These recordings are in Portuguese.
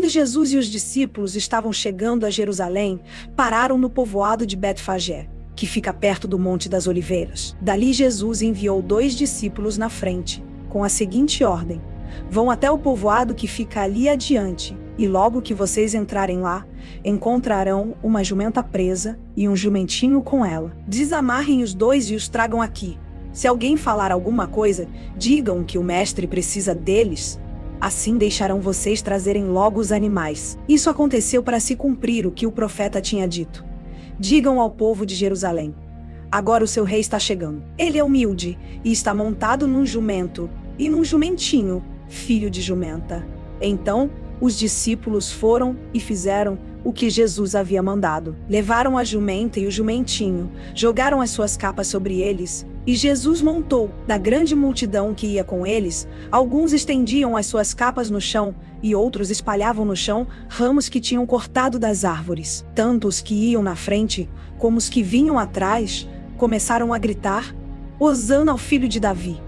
Quando Jesus e os discípulos estavam chegando a Jerusalém, pararam no povoado de Betfagé, que fica perto do Monte das Oliveiras. Dali Jesus enviou 2 discípulos na frente, com a seguinte ordem: vão até o povoado que fica ali adiante, e logo que vocês entrarem lá, encontrarão uma jumenta presa e um jumentinho com ela. Desamarrem os 2 e os tragam aqui. Se alguém falar alguma coisa, digam que o mestre precisa deles. Assim deixarão vocês trazerem logo os animais. Isso aconteceu para se cumprir o que o profeta tinha dito. Digam ao povo de Jerusalém: agora o seu rei está chegando. Ele é humilde e está montado num jumento e num jumentinho, filho de jumenta. Então, os discípulos foram e fizeram o que Jesus havia mandado. Levaram a jumenta e o jumentinho, jogaram as suas capas sobre eles, e Jesus montou. Da grande multidão que ia com eles, alguns estendiam as suas capas no chão, e outros espalhavam no chão ramos que tinham cortado das árvores. Tanto os que iam na frente, como os que vinham atrás, começaram a gritar: Hosana ao filho de Davi!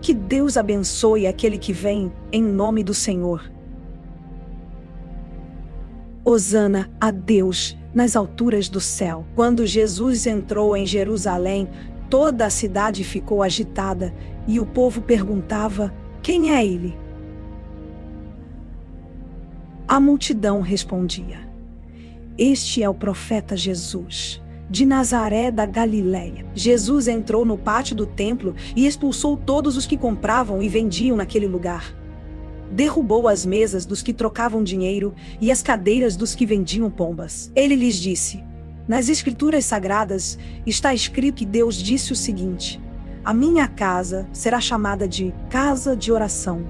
Que Deus abençoe aquele que vem em nome do Senhor. Hosana a Deus nas alturas do céu. Quando Jesus entrou em Jerusalém, toda a cidade ficou agitada e o povo perguntava: quem é ele? A multidão respondia: este é o profeta Jesus, de Nazaré da Galileia. Jesus entrou no pátio do templo e expulsou todos os que compravam e vendiam naquele lugar. Derrubou as mesas dos que trocavam dinheiro e as cadeiras dos que vendiam pombas. Ele lhes disse: nas Escrituras Sagradas está escrito que Deus disse o seguinte: a minha casa será chamada de casa de oração,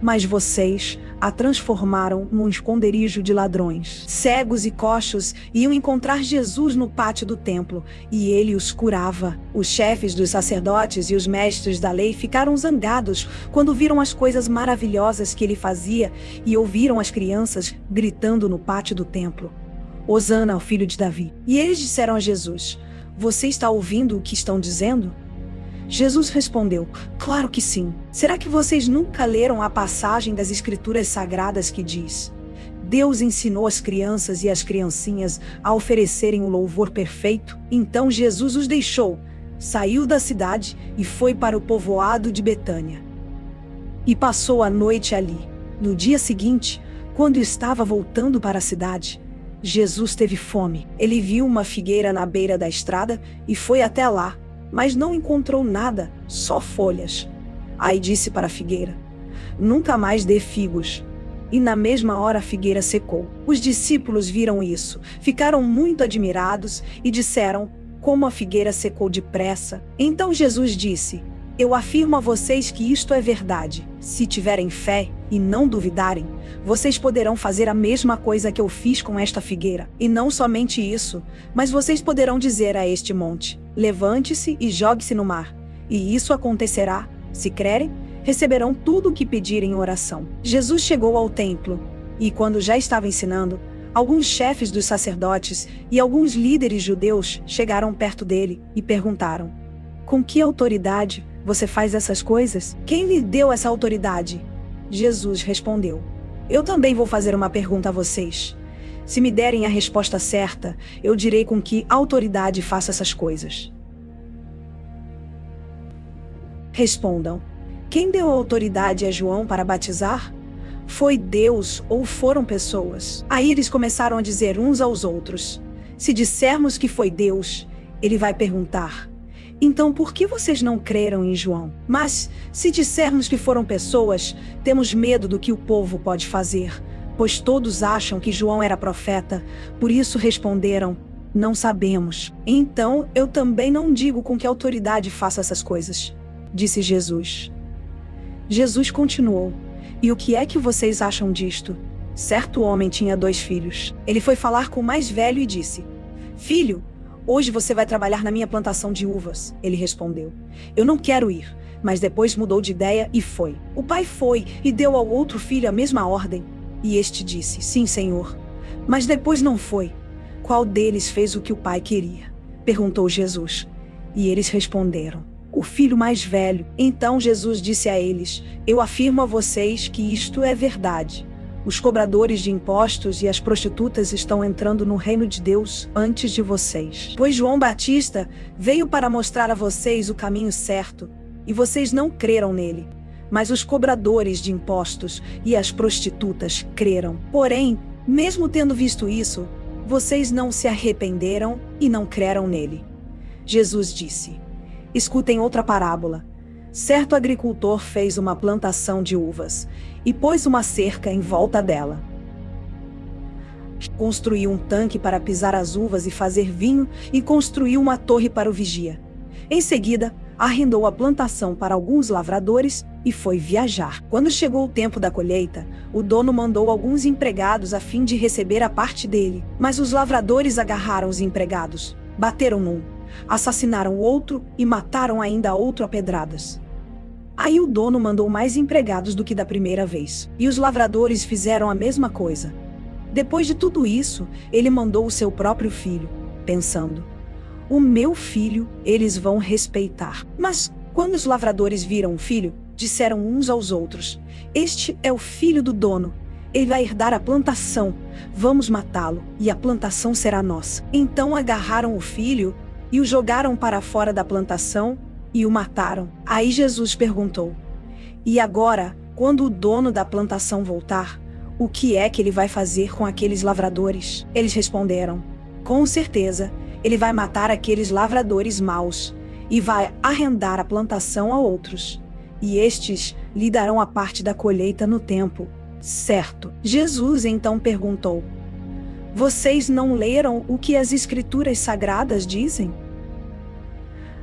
mas vocês a transformaram num esconderijo de ladrões. Cegos e coxos iam encontrar Jesus no pátio do templo, e ele os curava. Os chefes dos sacerdotes e os mestres da lei ficaram zangados quando viram as coisas maravilhosas que ele fazia e ouviram as crianças gritando no pátio do templo: Hosana ao filho de Davi. E eles disseram a Jesus: você está ouvindo o que estão dizendo? Jesus respondeu: claro que sim. Será que vocês nunca leram a passagem das Escrituras Sagradas que diz: Deus ensinou as crianças e as criancinhas a oferecerem o louvor perfeito? Então Jesus os deixou, saiu da cidade e foi para o povoado de Betânia. E passou a noite ali. No dia seguinte, quando estava voltando para a cidade, Jesus teve fome. Ele viu uma figueira na beira da estrada e foi até lá, mas não encontrou nada, só folhas. Aí disse para a figueira: nunca mais dê figos. E na mesma hora a figueira secou. Os discípulos viram isso, ficaram muito admirados e disseram: como a figueira secou depressa. Então Jesus disse: eu afirmo a vocês que isto é verdade. Se tiverem fé e não duvidarem, vocês poderão fazer a mesma coisa que eu fiz com esta figueira. E não somente isso, mas vocês poderão dizer a este monte: levante-se e jogue-se no mar. E isso acontecerá. Se crerem, receberão tudo o que pedirem em oração. Jesus chegou ao templo, e quando já estava ensinando, alguns chefes dos sacerdotes e alguns líderes judeus chegaram perto dele e perguntaram: com que autoridade você faz essas coisas? Quem lhe deu essa autoridade? Jesus respondeu: eu também vou fazer uma pergunta a vocês. Se me derem a resposta certa, eu direi com que autoridade faço essas coisas. Respondam: quem deu autoridade a João para batizar? Foi Deus ou foram pessoas? Aí eles começaram a dizer uns aos outros: se dissermos que foi Deus, ele vai perguntar: então por que vocês não creram em João? Mas se dissermos que foram pessoas, temos medo do que o povo pode fazer, pois todos acham que João era profeta. Por isso responderam: não sabemos. Então eu também não digo com que autoridade faço essas coisas, disse Jesus. Jesus continuou: e o que é que vocês acham disto? Certo homem tinha 2 filhos. Ele foi falar com o mais velho e disse: filho, hoje você vai trabalhar na minha plantação de uvas. Ele respondeu: eu não quero ir. Mas depois mudou de ideia e foi. O pai foi e deu ao outro filho a mesma ordem. E este disse: sim, senhor. Mas depois não foi. Qual deles fez o que o pai queria? Perguntou Jesus. E eles responderam: o filho mais velho. Então Jesus disse a eles: eu afirmo a vocês que isto é verdade. Os cobradores de impostos e as prostitutas estão entrando no reino de Deus antes de vocês. Pois João Batista veio para mostrar a vocês o caminho certo, e vocês não creram nele. Mas os cobradores de impostos e as prostitutas creram. Porém, mesmo tendo visto isso, vocês não se arrependeram e não creram nele. Jesus disse: escutem outra parábola. Certo agricultor fez uma plantação de uvas e pôs uma cerca em volta dela. Construiu um tanque para pisar as uvas e fazer vinho e construiu uma torre para o vigia. Em seguida, arrendou a plantação para alguns lavradores e foi viajar. Quando chegou o tempo da colheita, o dono mandou alguns empregados a fim de receber a parte dele. Mas os lavradores agarraram os empregados, bateram num, assassinaram o outro e mataram ainda outro a pedradas. Aí o dono mandou mais empregados do que da primeira vez. E os lavradores fizeram a mesma coisa. Depois de tudo isso, ele mandou o seu próprio filho, pensando: o meu filho eles vão respeitar. Mas quando os lavradores viram o filho, disseram uns aos outros: este é o filho do dono. Ele vai herdar a plantação. Vamos matá-lo, e a plantação será nossa. Então agarraram o filho e o jogaram para fora da plantação e o mataram. Aí Jesus perguntou: e agora, quando o dono da plantação voltar, o que é que ele vai fazer com aqueles lavradores? Eles responderam: com certeza, ele vai matar aqueles lavradores maus e vai arrendar a plantação a outros. E estes lhe darão a parte da colheita no tempo certo. Jesus então perguntou: vocês não leram o que as Escrituras Sagradas dizem?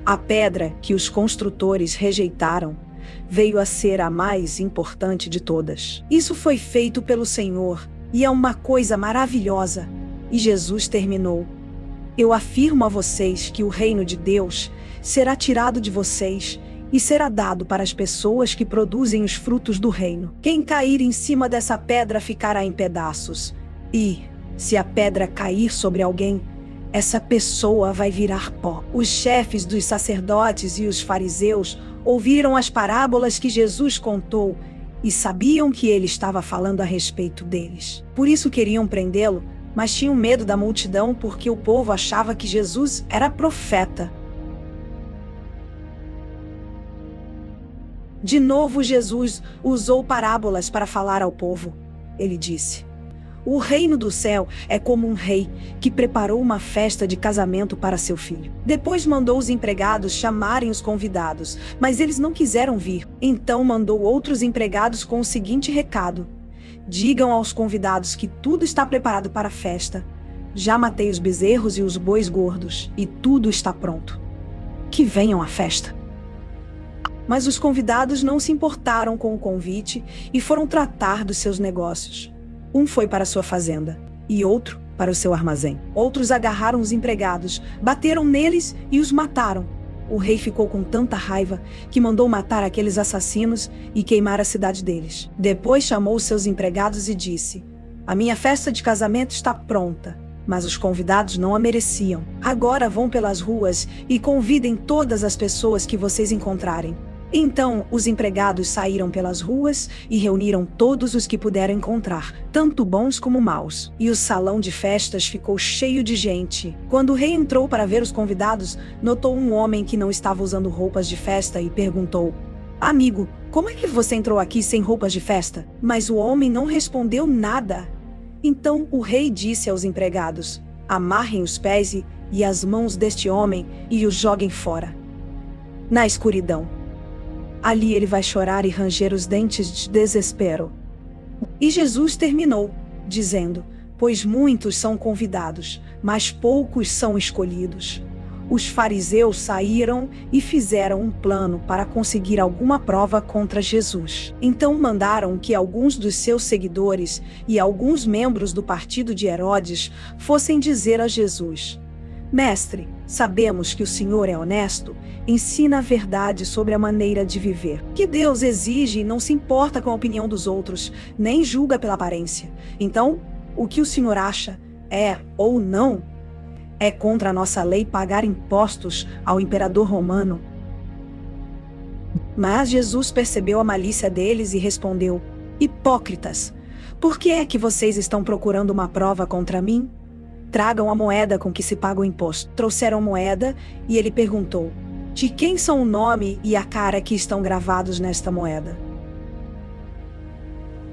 A pedra que os construtores rejeitaram veio a ser a mais importante de todas. Isso foi feito pelo Senhor e é uma coisa maravilhosa. E Jesus terminou: eu afirmo a vocês que o reino de Deus será tirado de vocês e será dado para as pessoas que produzem os frutos do reino. Quem cair em cima dessa pedra ficará em pedaços. E, se a pedra cair sobre alguém, essa pessoa vai virar pó. Os chefes dos sacerdotes e os fariseus ouviram as parábolas que Jesus contou e sabiam que ele estava falando a respeito deles. Por isso queriam prendê-lo, mas tinham medo da multidão porque o povo achava que Jesus era profeta. De novo, Jesus usou parábolas para falar ao povo. Ele disse: o reino do céu é como um rei que preparou uma festa de casamento para seu filho. Depois mandou os empregados chamarem os convidados, mas eles não quiseram vir. Então mandou outros empregados com o seguinte recado: digam aos convidados que tudo está preparado para a festa. Já matei os bezerros e os bois gordos, e tudo está pronto. Que venham à festa. Mas os convidados não se importaram com o convite e foram tratar dos seus negócios. Um foi para sua fazenda e outro para o seu armazém. Outros agarraram os empregados, bateram neles e os mataram. O rei ficou com tanta raiva que mandou matar aqueles assassinos e queimar a cidade deles. Depois chamou os seus empregados e disse: a minha festa de casamento está pronta, mas os convidados não a mereciam. Agora vão pelas ruas e convidem todas as pessoas que vocês encontrarem. Então os empregados saíram pelas ruas e reuniram todos os que puderam encontrar, tanto bons como maus. E o salão de festas ficou cheio de gente. Quando o rei entrou para ver os convidados, notou um homem que não estava usando roupas de festa e perguntou: amigo, como é que você entrou aqui sem roupas de festa? Mas o homem não respondeu nada. Então o rei disse aos empregados: amarrem os pés e as mãos deste homem e o joguem fora, na escuridão. Ali ele vai chorar e ranger os dentes de desespero. E Jesus terminou, dizendo: pois muitos são convidados, mas poucos são escolhidos. Os fariseus saíram e fizeram um plano para conseguir alguma prova contra Jesus. Então mandaram que alguns dos seus seguidores e alguns membros do partido de Herodes fossem dizer a Jesus: mestre, sabemos que o Senhor é honesto, ensina a verdade sobre a maneira de viver, que Deus exige e não se importa com a opinião dos outros, nem julga pela aparência. Então, o que o Senhor acha é, ou não, é contra a nossa lei pagar impostos ao imperador romano. Mas Jesus percebeu a malícia deles e respondeu: hipócritas, Por que é que vocês estão procurando uma prova contra mim? Tragam a moeda com que se paga o imposto. Trouxeram moeda e ele perguntou: de quem são o nome e a cara que estão gravados nesta moeda?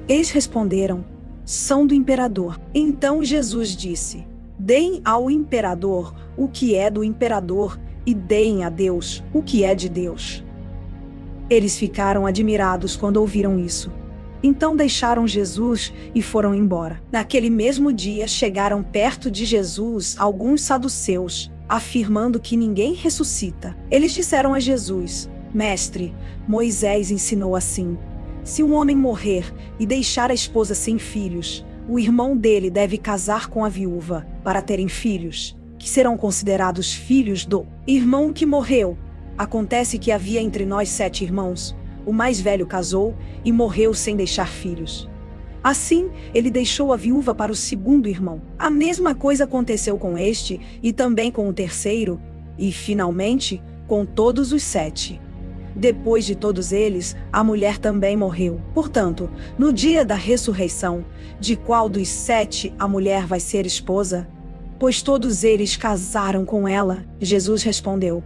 Eles responderam: são do imperador. Então Jesus disse: deem ao imperador o que é do imperador e deem a Deus o que é de Deus. Eles ficaram admirados quando ouviram isso. Então deixaram Jesus e foram embora. Naquele mesmo dia chegaram perto de Jesus alguns saduceus, afirmando que ninguém ressuscita. Eles disseram a Jesus: Mestre, Moisés ensinou assim: se um homem morrer e deixar a esposa sem filhos, o irmão dele deve casar com a viúva para terem filhos, que serão considerados filhos do irmão que morreu. Acontece que havia entre nós 7 irmãos. O mais velho casou e morreu sem deixar filhos. Assim, ele deixou a viúva para o segundo irmão. A mesma coisa aconteceu com este e também com o terceiro e, finalmente, com todos os 7. Depois de todos eles, a mulher também morreu. Portanto, no dia da ressurreição, de qual dos 7 a mulher vai ser esposa? Pois todos eles casaram com ela. Jesus respondeu: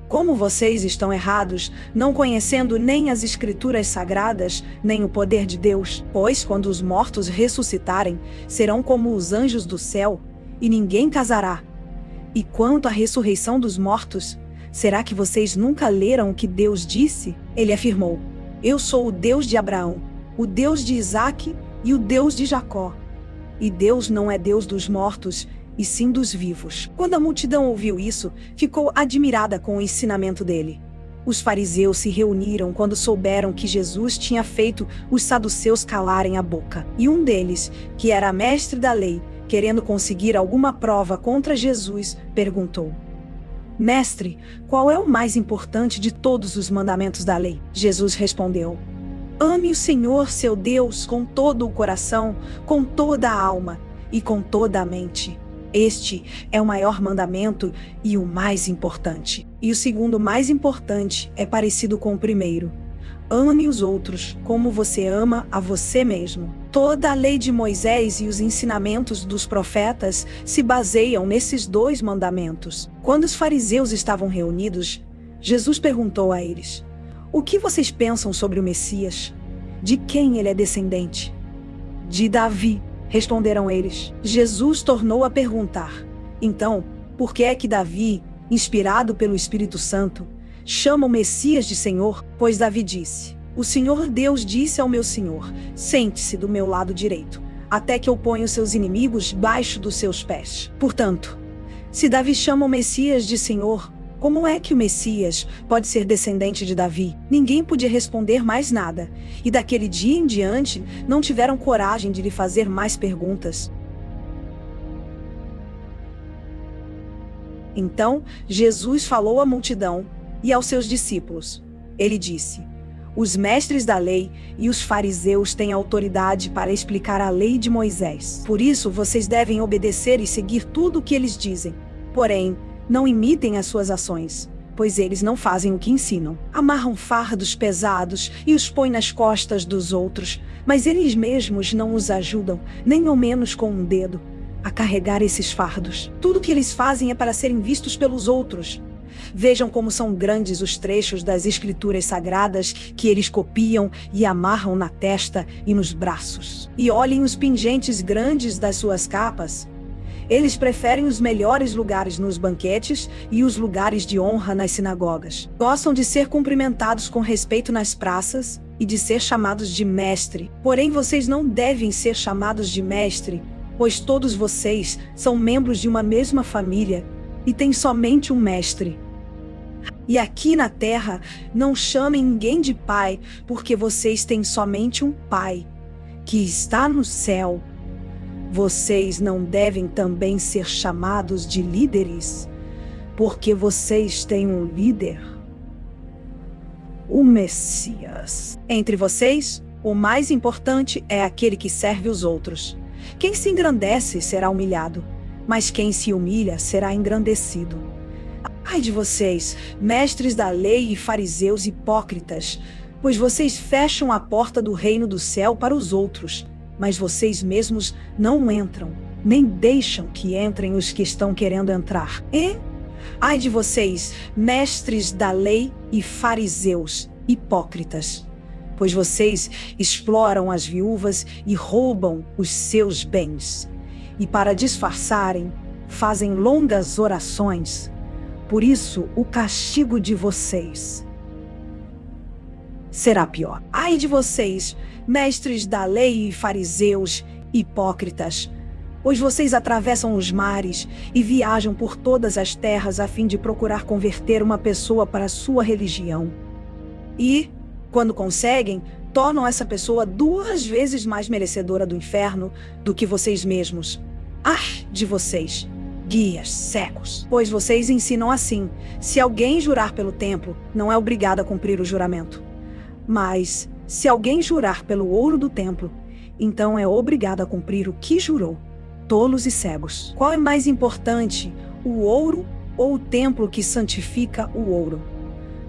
como vocês estão errados, não conhecendo nem as Escrituras Sagradas, nem o poder de Deus? Pois quando os mortos ressuscitarem, serão como os anjos do céu, e ninguém casará. E quanto à ressurreição dos mortos, será que vocês nunca leram o que Deus disse? Ele afirmou: eu sou o Deus de Abraão, o Deus de Isaque e o Deus de Jacó. E Deus não é Deus dos mortos, e sim dos vivos. Quando a multidão ouviu isso, ficou admirada com o ensinamento dele. Os fariseus se reuniram quando souberam que Jesus tinha feito os saduceus calarem a boca. E um deles, que era mestre da lei, querendo conseguir alguma prova contra Jesus, perguntou: Mestre, qual é o mais importante de todos os mandamentos da lei? Jesus respondeu: ame o Senhor, seu Deus, com todo o coração, com toda a alma e com toda a mente. Este é o maior mandamento e o mais importante. E o segundo mais importante é parecido com o primeiro: ame os outros como você ama a você mesmo. Toda a lei de Moisés e os ensinamentos dos profetas se baseiam nesses 2 mandamentos. Quando os fariseus estavam reunidos, Jesus perguntou a eles: o que vocês pensam sobre o Messias? De quem ele é descendente? De Davi, responderam eles. Jesus tornou a perguntar: então, por que é que Davi, inspirado pelo Espírito Santo, chama o Messias de Senhor? Pois Davi disse: o Senhor Deus disse ao meu Senhor: sente-se do meu lado direito, até que eu ponha os seus inimigos debaixo dos seus pés. Portanto, se Davi chama o Messias de Senhor, como é que o Messias pode ser descendente de Davi? Ninguém podia responder mais nada, e daquele dia em diante não tiveram coragem de lhe fazer mais perguntas. Então, Jesus falou à multidão e aos seus discípulos. Ele disse: os mestres da lei e os fariseus têm autoridade para explicar a lei de Moisés. Por isso, vocês devem obedecer e seguir tudo o que eles dizem. Porém, não imitem as suas ações, pois eles não fazem o que ensinam. Amarram fardos pesados e os põem nas costas dos outros, mas eles mesmos não os ajudam, nem ao menos com um dedo, a carregar esses fardos. Tudo o que eles fazem é para serem vistos pelos outros. Vejam como são grandes os trechos das Escrituras Sagradas que eles copiam e amarram na testa e nos braços. E olhem os pingentes grandes das suas capas. Eles preferem os melhores lugares nos banquetes e os lugares de honra nas sinagogas. Gostam de ser cumprimentados com respeito nas praças e de ser chamados de mestre. Porém, vocês não devem ser chamados de mestre, pois todos vocês são membros de uma mesma família e têm somente um mestre. E aqui na terra, não chamem ninguém de pai, porque vocês têm somente um pai, que está no céu. Vocês não devem também ser chamados de líderes, porque vocês têm um líder, o Messias. Entre vocês, o mais importante é aquele que serve os outros. Quem se engrandece será humilhado, mas quem se humilha será engrandecido. Ai de vocês, mestres da lei e fariseus hipócritas, pois vocês fecham a porta do reino do céu para os outros, mas vocês mesmos não entram, nem deixam que entrem os que estão querendo entrar. E ai de vocês, mestres da lei e fariseus, hipócritas, pois vocês exploram as viúvas e roubam os seus bens. E para disfarçarem, fazem longas orações. Por isso, o castigo de vocês será pior. Ai de vocês, mestres da lei e fariseus, hipócritas, pois vocês atravessam os mares e viajam por todas as terras a fim de procurar converter uma pessoa para a sua religião. E, quando conseguem, tornam essa pessoa 2 vezes mais merecedora do inferno do que vocês mesmos. Ai de vocês, guias cegos, pois vocês ensinam assim: se alguém jurar pelo templo, não é obrigado a cumprir o juramento. Mas, se alguém jurar pelo ouro do templo, então é obrigado a cumprir o que jurou. Tolos e cegos. Qual é mais importante, o ouro ou o templo que santifica o ouro?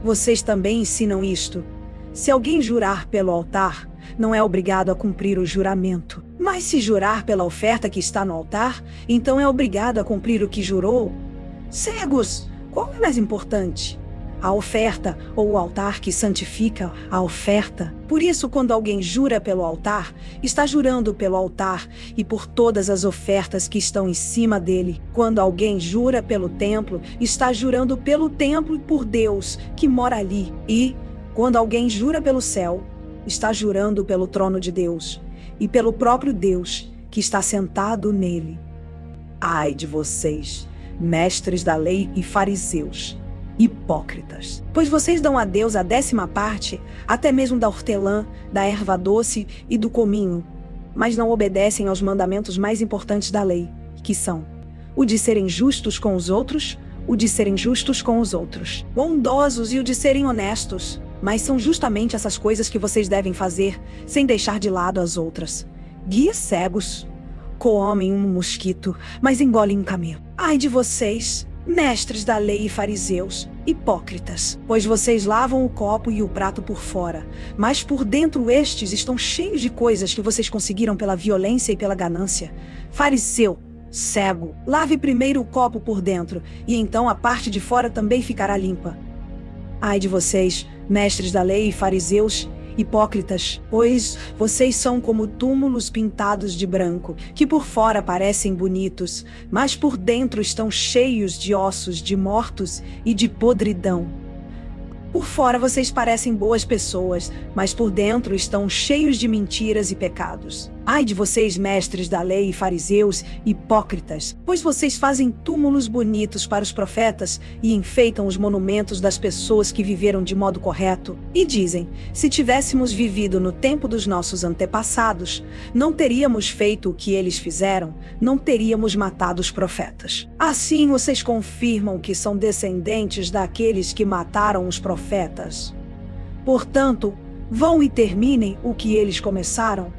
Vocês também ensinam isto. Se alguém jurar pelo altar, não é obrigado a cumprir o juramento. Mas se jurar pela oferta que está no altar, então é obrigado a cumprir o que jurou. Cegos, qual é mais importante? A oferta ou o altar que santifica a oferta? Por isso, quando alguém jura pelo altar, está jurando pelo altar e por todas as ofertas que estão em cima dele. Quando alguém jura pelo templo, está jurando pelo templo e por Deus que mora ali. E, quando alguém jura pelo céu, está jurando pelo trono de Deus e pelo próprio Deus que está sentado nele. Ai de vocês, mestres da lei e fariseus, hipócritas, pois vocês dão a Deus a 10ª parte, até mesmo da hortelã, da erva doce e do cominho, mas não obedecem aos mandamentos mais importantes da lei, que são o de serem justos com os outros, bondosos e o de serem honestos. Mas são justamente essas coisas que vocês devem fazer, sem deixar de lado as outras. Guias cegos, comem um mosquito, mas engolem um camelo. Ai de vocês, mestres da lei e fariseus, hipócritas, pois vocês lavam o copo e o prato por fora, mas por dentro estes estão cheios de coisas que vocês conseguiram pela violência e pela ganância. Fariseu, cego, lave primeiro o copo por dentro, e então a parte de fora também ficará limpa. Ai de vocês, mestres da lei e fariseus, hipócritas, pois vocês são como túmulos pintados de branco, que por fora parecem bonitos, mas por dentro estão cheios de ossos de mortos e de podridão. Por fora vocês parecem boas pessoas, mas por dentro estão cheios de mentiras e pecados. Ai de vocês, mestres da lei e fariseus, hipócritas, pois vocês fazem túmulos bonitos para os profetas e enfeitam os monumentos das pessoas que viveram de modo correto. E dizem, se tivéssemos vivido no tempo dos nossos antepassados, não teríamos feito o que eles fizeram, não teríamos matado os profetas. Assim vocês confirmam que são descendentes daqueles que mataram os profetas. Portanto, vão e terminem o que eles começaram.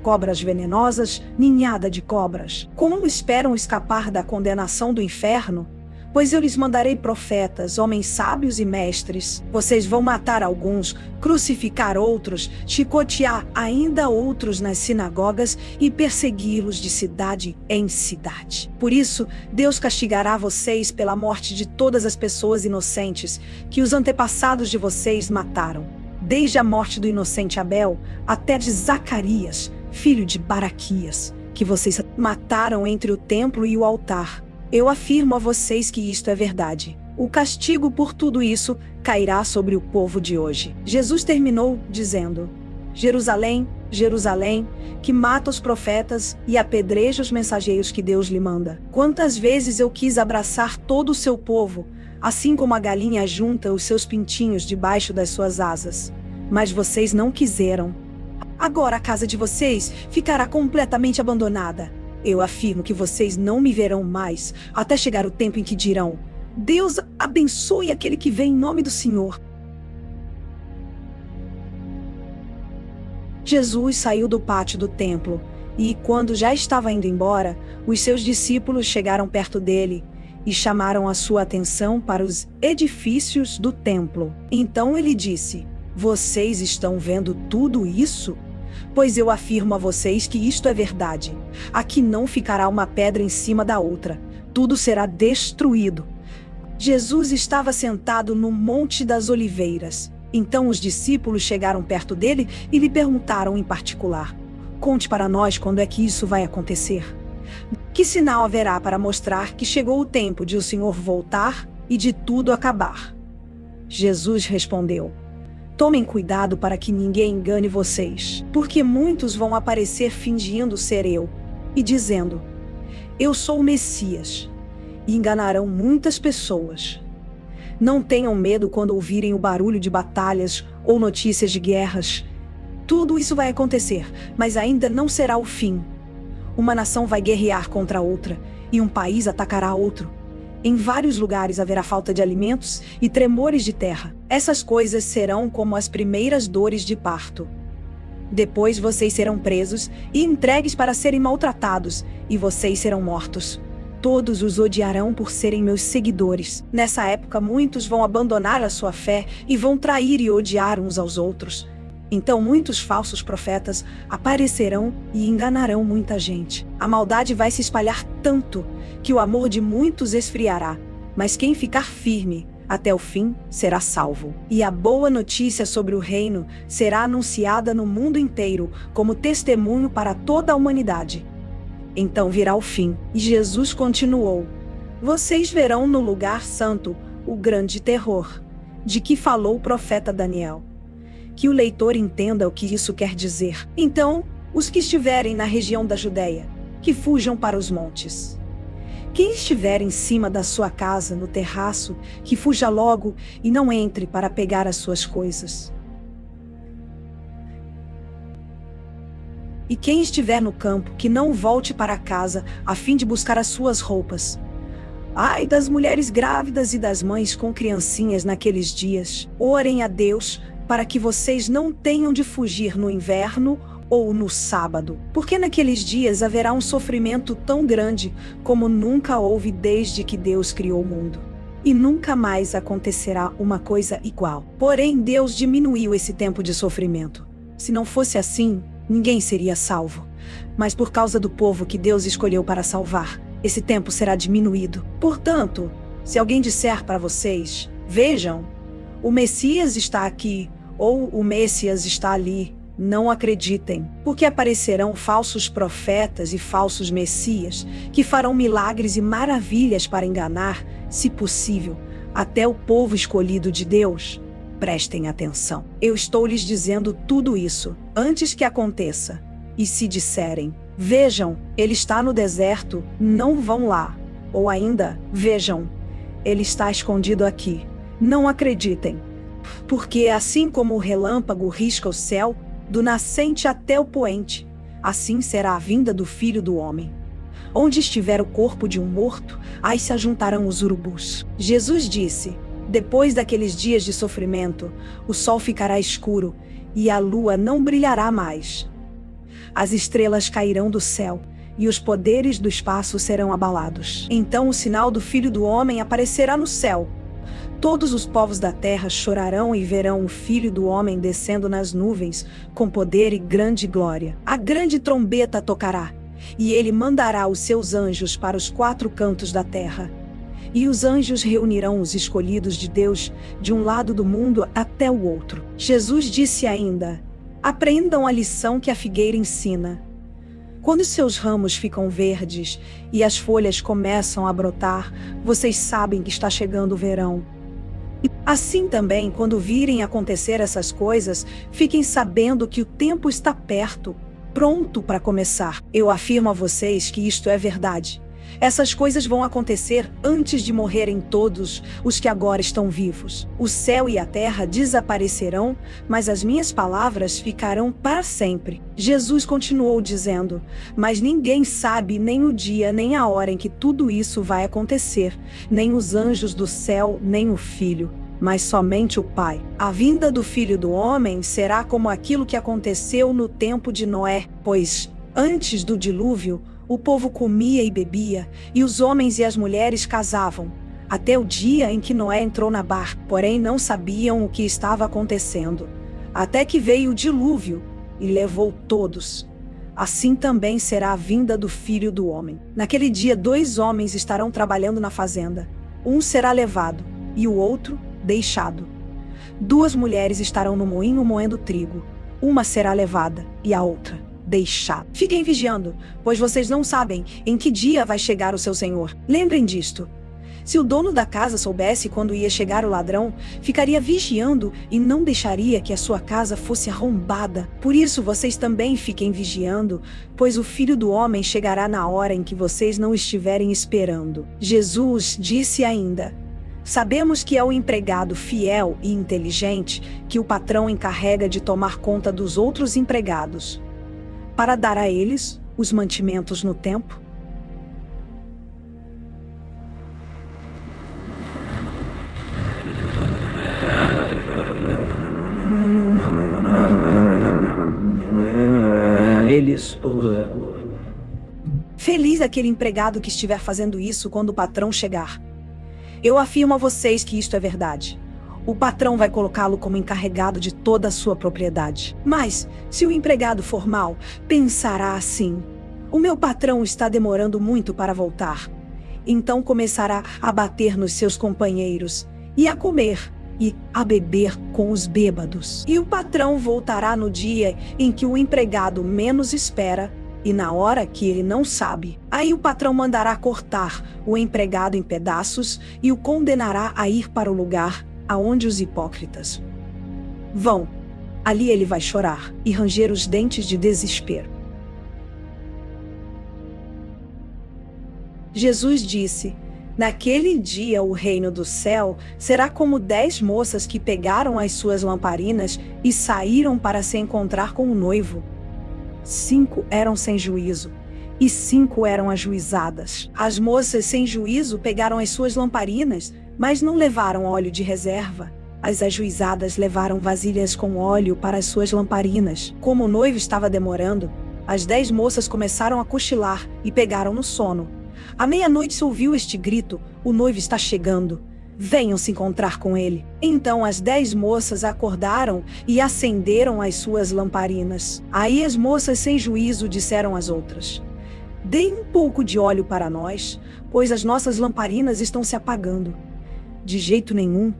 Cobras venenosas, ninhada de cobras. Como esperam escapar da condenação do inferno? Pois eu lhes mandarei profetas, homens sábios e mestres. Vocês vão matar alguns, crucificar outros, chicotear ainda outros nas sinagogas e persegui-los de cidade em cidade. Por isso, Deus castigará vocês pela morte de todas as pessoas inocentes que os antepassados de vocês mataram, desde a morte do inocente Abel até de Zacarias, filho de Baraquias, que vocês mataram entre o templo e o altar. Eu afirmo a vocês que isto é verdade. O castigo por tudo isso cairá sobre o povo de hoje. Jesus terminou dizendo: Jerusalém, Jerusalém, que mata os profetas e apedreja os mensageiros que Deus lhe manda. Quantas vezes eu quis abraçar todo o seu povo, assim como a galinha junta os seus pintinhos debaixo das suas asas. Mas vocês não quiseram. Agora a casa de vocês ficará completamente abandonada. Eu afirmo que vocês não me verão mais, até chegar o tempo em que dirão: Deus abençoe aquele que vem em nome do Senhor. Jesus saiu do pátio do templo, e quando já estava indo embora, os seus discípulos chegaram perto dele e chamaram a sua atenção para os edifícios do templo. Então ele disse: Vocês estão vendo tudo isso? Pois eu afirmo a vocês que isto é verdade. Aqui não ficará uma pedra em cima da outra. Tudo será destruído. Jesus estava sentado no Monte das Oliveiras. Então os discípulos chegaram perto dele e lhe perguntaram em particular: conte para nós quando é que isso vai acontecer. Que sinal haverá para mostrar que chegou o tempo de o Senhor voltar e de tudo acabar? Jesus respondeu: tomem cuidado para que ninguém engane vocês, porque muitos vão aparecer fingindo ser eu, e dizendo: eu sou o Messias, e enganarão muitas pessoas. Não tenham medo quando ouvirem o barulho de batalhas ou notícias de guerras. Tudo isso vai acontecer, mas ainda não será o fim. Uma nação vai guerrear contra outra, e um país atacará outro. Em vários lugares haverá falta de alimentos e tremores de terra. Essas coisas serão como as primeiras dores de parto. Depois vocês serão presos e entregues para serem maltratados, e vocês serão mortos. Todos os odiarão por serem meus seguidores. Nessa época, muitos vão abandonar a sua fé e vão trair e odiar uns aos outros. Então muitos falsos profetas aparecerão e enganarão muita gente. A maldade vai se espalhar tanto que o amor de muitos esfriará, mas quem ficar firme até o fim será salvo. E a boa notícia sobre o reino será anunciada no mundo inteiro como testemunho para toda a humanidade. Então virá o fim. E Jesus continuou: vocês verão no lugar santo o grande terror, de que falou o profeta Daniel. Que o leitor entenda o que isso quer dizer. Então, os que estiverem na região da Judeia, que fujam para os montes. Quem estiver em cima da sua casa, no terraço, que fuja logo e não entre para pegar as suas coisas. E quem estiver no campo, que não volte para casa, a fim de buscar as suas roupas. Ai das mulheres grávidas e das mães com criancinhas naqueles dias. Orem a Deus para que vocês não tenham de fugir no inverno ou no sábado, porque naqueles dias haverá um sofrimento tão grande como nunca houve desde que Deus criou o mundo. E nunca mais acontecerá uma coisa igual. Porém, Deus diminuiu esse tempo de sofrimento. Se não fosse assim, ninguém seria salvo. Mas por causa do povo que Deus escolheu para salvar, esse tempo será diminuído. Portanto, se alguém disser para vocês: vejam, o Messias está aqui, ou o Messias está ali, não acreditem, porque aparecerão falsos profetas e falsos messias, que farão milagres e maravilhas para enganar, se possível, até o povo escolhido de Deus. Prestem atenção. Eu estou lhes dizendo tudo isso, antes que aconteça. E se disserem: vejam, ele está no deserto, não vão lá. Ou ainda: vejam, ele está escondido aqui. Não acreditem. Porque assim como o relâmpago risca o céu, do nascente até o poente, assim será a vinda do Filho do Homem. Onde estiver o corpo de um morto, aí se ajuntarão os urubus. Jesus disse: depois daqueles dias de sofrimento, o sol ficará escuro e a lua não brilhará mais. As estrelas cairão do céu e os poderes do espaço serão abalados. Então o sinal do Filho do Homem aparecerá no céu. Todos os povos da terra chorarão e verão o Filho do Homem descendo nas nuvens, com poder e grande glória. A grande trombeta tocará, e ele mandará os seus anjos para os 4 cantos da terra. E os anjos reunirão os escolhidos de Deus, de um lado do mundo até o outro. Jesus disse ainda: aprendam a lição que a figueira ensina. Quando seus ramos ficam verdes e as folhas começam a brotar, vocês sabem que está chegando o verão. Assim também, quando virem acontecer essas coisas, fiquem sabendo que o tempo está perto, pronto para começar. Eu afirmo a vocês que isto é verdade. Essas coisas vão acontecer antes de morrerem todos os que agora estão vivos. O céu e a terra desaparecerão, mas as minhas palavras ficarão para sempre. Jesus continuou dizendo: mas ninguém sabe nem o dia nem a hora em que tudo isso vai acontecer, nem os anjos do céu, nem o Filho, mas somente o Pai. A vinda do Filho do Homem será como aquilo que aconteceu no tempo de Noé, pois, antes do dilúvio, o povo comia e bebia, e os homens e as mulheres casavam, até o dia em que Noé entrou na barca. Porém não sabiam o que estava acontecendo, até que veio o dilúvio e levou todos. Assim também será a vinda do Filho do Homem. Naquele dia 2 homens estarão trabalhando na fazenda. Um será levado e o outro deixado. 2 mulheres estarão no moinho moendo trigo. Uma será levada e a outra deixada. Fiquem vigiando, pois vocês não sabem em que dia vai chegar o seu senhor. Lembrem disto. Se o dono da casa soubesse quando ia chegar o ladrão, ficaria vigiando e não deixaria que a sua casa fosse arrombada. Por isso vocês também fiquem vigiando, pois o Filho do Homem chegará na hora em que vocês não estiverem esperando. Jesus disse ainda: sabemos que é o empregado fiel e inteligente que o patrão encarrega de tomar conta dos outros empregados, para dar a eles os mantimentos no tempo. Feliz aquele empregado que estiver fazendo isso quando o patrão chegar. Eu afirmo a vocês que isto é verdade. O patrão vai colocá-lo como encarregado de toda a sua propriedade. Mas, se o empregado for mau, pensará assim: o meu patrão está demorando muito para voltar. Então começará a bater nos seus companheiros, e a comer, e a beber com os bêbados. E o patrão voltará no dia em que o empregado menos espera, e na hora que ele não sabe. Aí o patrão mandará cortar o empregado em pedaços e o condenará a ir para o lugar aonde os hipócritas vão. Ali ele vai chorar e ranger os dentes de desespero. Jesus disse: naquele dia o reino do céu será como 10 moças que pegaram as suas lamparinas e saíram para se encontrar com o noivo. 5 eram sem juízo, e 5 eram ajuizadas. As moças sem juízo pegaram as suas lamparinas, mas não levaram óleo de reserva. As ajuizadas levaram vasilhas com óleo para as suas lamparinas. Como o noivo estava demorando, as 10 moças começaram a cochilar e pegaram no sono. À meia-noite se ouviu este grito: o noivo está chegando. Venham se encontrar com ele. Então as 10 moças acordaram e acenderam as suas lamparinas. Aí as moças sem juízo disseram às outras: deem um pouco de óleo para nós, pois as nossas lamparinas estão se apagando. De jeito nenhum,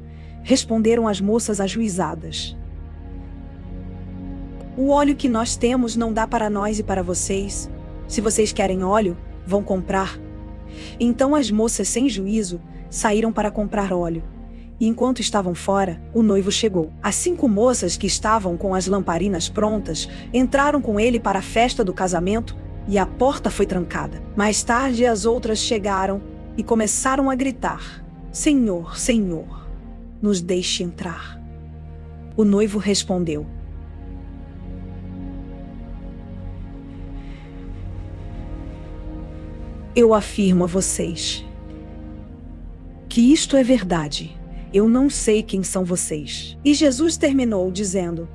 responderam as moças ajuizadas. O óleo que nós temos não dá para nós e para vocês. Se vocês querem óleo, vão comprar. Então as moças sem juízo saíram para comprar óleo. E enquanto estavam fora, o noivo chegou. As 5 moças que estavam com as lamparinas prontas entraram com ele para a festa do casamento e a porta foi trancada. Mais tarde as outras chegaram e começaram a gritar: Senhor, Senhor, nos deixe entrar. O noivo respondeu: eu afirmo a vocês que isto é verdade. Eu não sei quem são vocês. E Jesus terminou dizendo: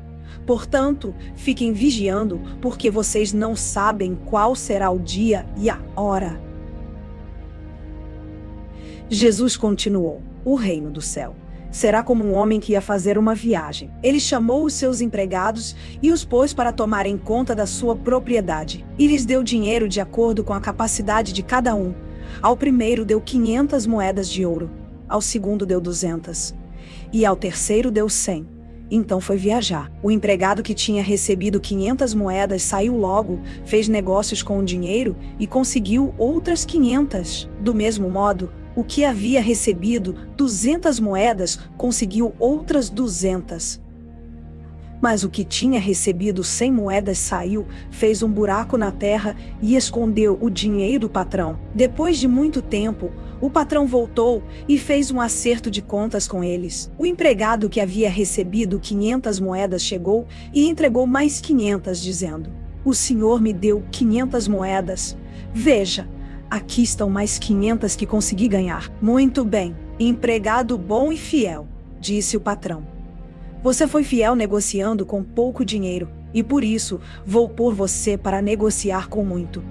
portanto, fiquem vigiando, porque vocês não sabem qual será o dia e a hora. Jesus continuou: o reino do céu será como um homem que ia fazer uma viagem. Ele chamou os seus empregados e os pôs para tomarem conta da sua propriedade. E lhes deu dinheiro de acordo com a capacidade de cada um. Ao primeiro deu 500 moedas de ouro, ao segundo deu 200, e ao terceiro deu 100. Então foi viajar. O empregado que tinha recebido 500 moedas saiu logo, fez negócios com o dinheiro e conseguiu outras 500. Do mesmo modo, o que havia recebido 200 moedas conseguiu outras 200. Mas o que tinha recebido 100 moedas saiu, fez um buraco na terra e escondeu o dinheiro do patrão. Depois de muito tempo, o patrão voltou e fez um acerto de contas com eles. O empregado que havia recebido 500 moedas chegou e entregou mais 500, dizendo: o senhor me deu 500 moedas. Veja, aqui estão mais 500 que consegui ganhar. Muito bem, empregado bom e fiel, disse o patrão. Você foi fiel negociando com pouco dinheiro, e por isso vou pôr você para negociar com muito.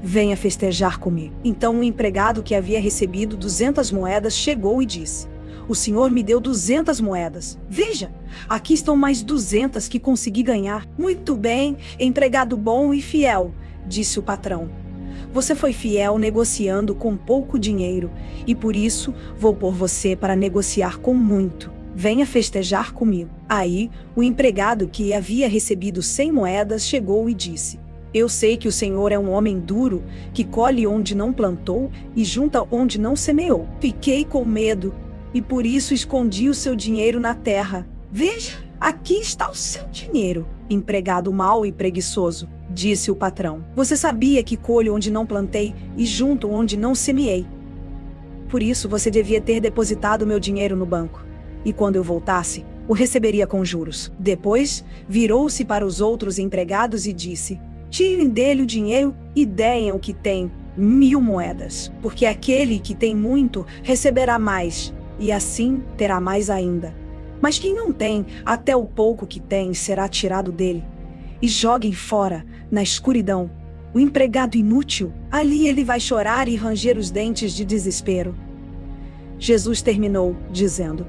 Venha festejar comigo. Então o empregado que havia recebido 200 moedas chegou e disse: O senhor me deu 200 moedas. Veja, aqui estão mais 200 que consegui ganhar. Muito bem, empregado bom e fiel, disse o patrão. Você foi fiel negociando com pouco dinheiro, e por isso vou pôr você para negociar com muito. Venha festejar comigo. Aí, o empregado que havia recebido 100 moedas chegou e disse: Eu sei que o senhor é um homem duro, que colhe onde não plantou e junta onde não semeou. Fiquei com medo e por isso escondi o seu dinheiro na terra. Veja, aqui está o seu dinheiro. Empregado mau e preguiçoso, disse o patrão. Você sabia que colho onde não plantei e junto onde não semeei. Por isso você devia ter depositado meu dinheiro no banco. E quando eu voltasse, o receberia com juros. Depois, virou-se para os outros empregados e disse: Tirem dele o dinheiro e deem o que tem, 1000 moedas. Porque aquele que tem muito receberá mais, e assim terá mais ainda. Mas quem não tem, até o pouco que tem será tirado dele. E joguem fora, na escuridão, o empregado inútil. Ali ele vai chorar e ranger os dentes de desespero. Jesus terminou, dizendo: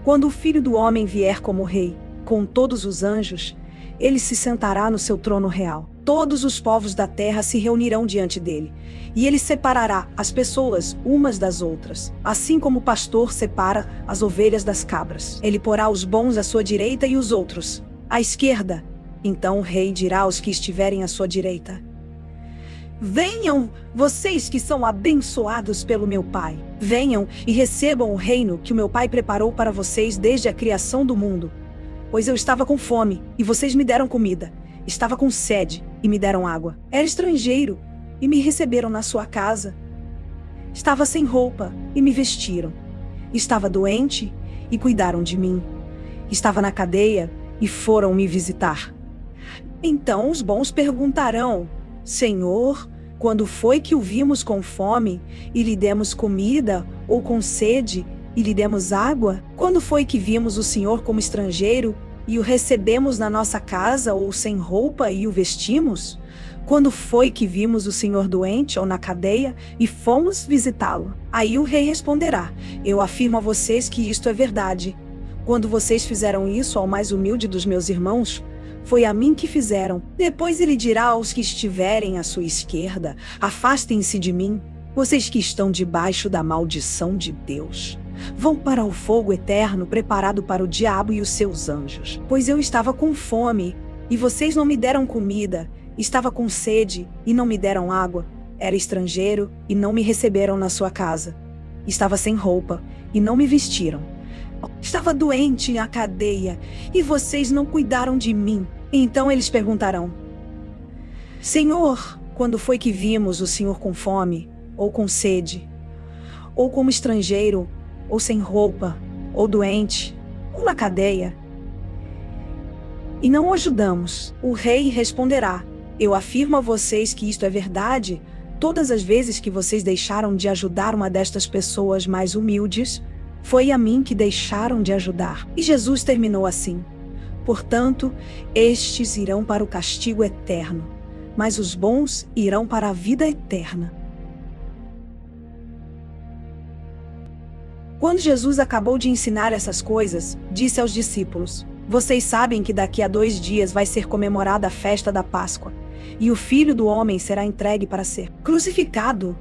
Quando o Filho do Homem vier como rei, com todos os anjos, ele se sentará no seu trono real. Todos os povos da terra se reunirão diante dele, e ele separará as pessoas umas das outras, assim como o pastor separa as ovelhas das cabras. Ele porá os bons à sua direita e os outros à esquerda. Então o rei dirá aos que estiverem à sua direita: Venham, vocês que são abençoados pelo meu Pai. Venham e recebam o reino que o meu Pai preparou para vocês desde a criação do mundo. Pois eu estava com fome, e vocês me deram comida. Estava com sede, e me deram água. Era estrangeiro, e me receberam na sua casa. Estava sem roupa, e me vestiram. Estava doente, e cuidaram de mim. Estava na cadeia, e foram me visitar. Então os bons perguntarão: Senhor, quando foi que o vimos com fome, e lhe demos comida, ou com sede, e lhe demos água? Quando foi que vimos o Senhor como estrangeiro, e o recebemos na nossa casa, ou sem roupa, e o vestimos? Quando foi que vimos o Senhor doente, ou na cadeia, e fomos visitá-lo? Aí o rei responderá: Eu afirmo a vocês que isto é verdade. Quando vocês fizeram isso ao mais humilde dos meus irmãos, foi a mim que fizeram. Depois ele dirá aos que estiverem à sua esquerda: Afastem-se de mim, vocês que estão debaixo da maldição de Deus. Vão para o fogo eterno preparado para o diabo e os seus anjos. Pois eu estava com fome, e vocês não me deram comida. Estava com sede, e não me deram água. Era estrangeiro, e não me receberam na sua casa. Estava sem roupa, e não me vestiram. Estava doente na cadeia, e vocês não cuidaram de mim. Então eles perguntarão: Senhor, quando foi que vimos o Senhor com fome, ou com sede, ou como estrangeiro, ou sem roupa, ou doente, ou na cadeia, e não o ajudamos? O rei responderá: Eu afirmo a vocês que isto é verdade. Todas as vezes que vocês deixaram de ajudar uma destas pessoas mais humildes, foi a mim que deixaram de ajudar. E Jesus terminou assim: Portanto, estes irão para o castigo eterno, mas os bons irão para a vida eterna. Quando Jesus acabou de ensinar essas coisas, disse aos discípulos: Vocês sabem que daqui a 2 dias vai ser comemorada a festa da Páscoa, e o Filho do Homem será entregue para ser crucificado.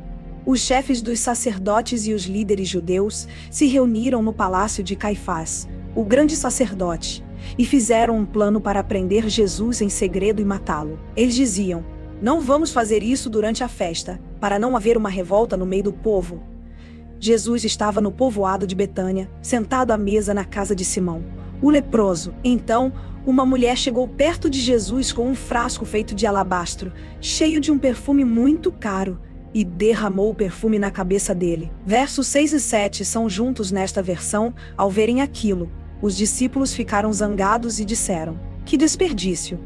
Os chefes dos sacerdotes e os líderes judeus se reuniram no palácio de Caifás, o grande sacerdote, e fizeram um plano para prender Jesus em segredo e matá-lo. Eles diziam: Não vamos fazer isso durante a festa, para não haver uma revolta no meio do povo. Jesus estava no povoado de Betânia, sentado à mesa na casa de Simão, o leproso. Então, uma mulher chegou perto de Jesus com um frasco feito de alabastro, cheio de um perfume muito caro, e derramou o perfume na cabeça dele. Versos 6 e 7 são juntos nesta versão. Ao verem aquilo, os discípulos ficaram zangados e disseram: Que desperdício!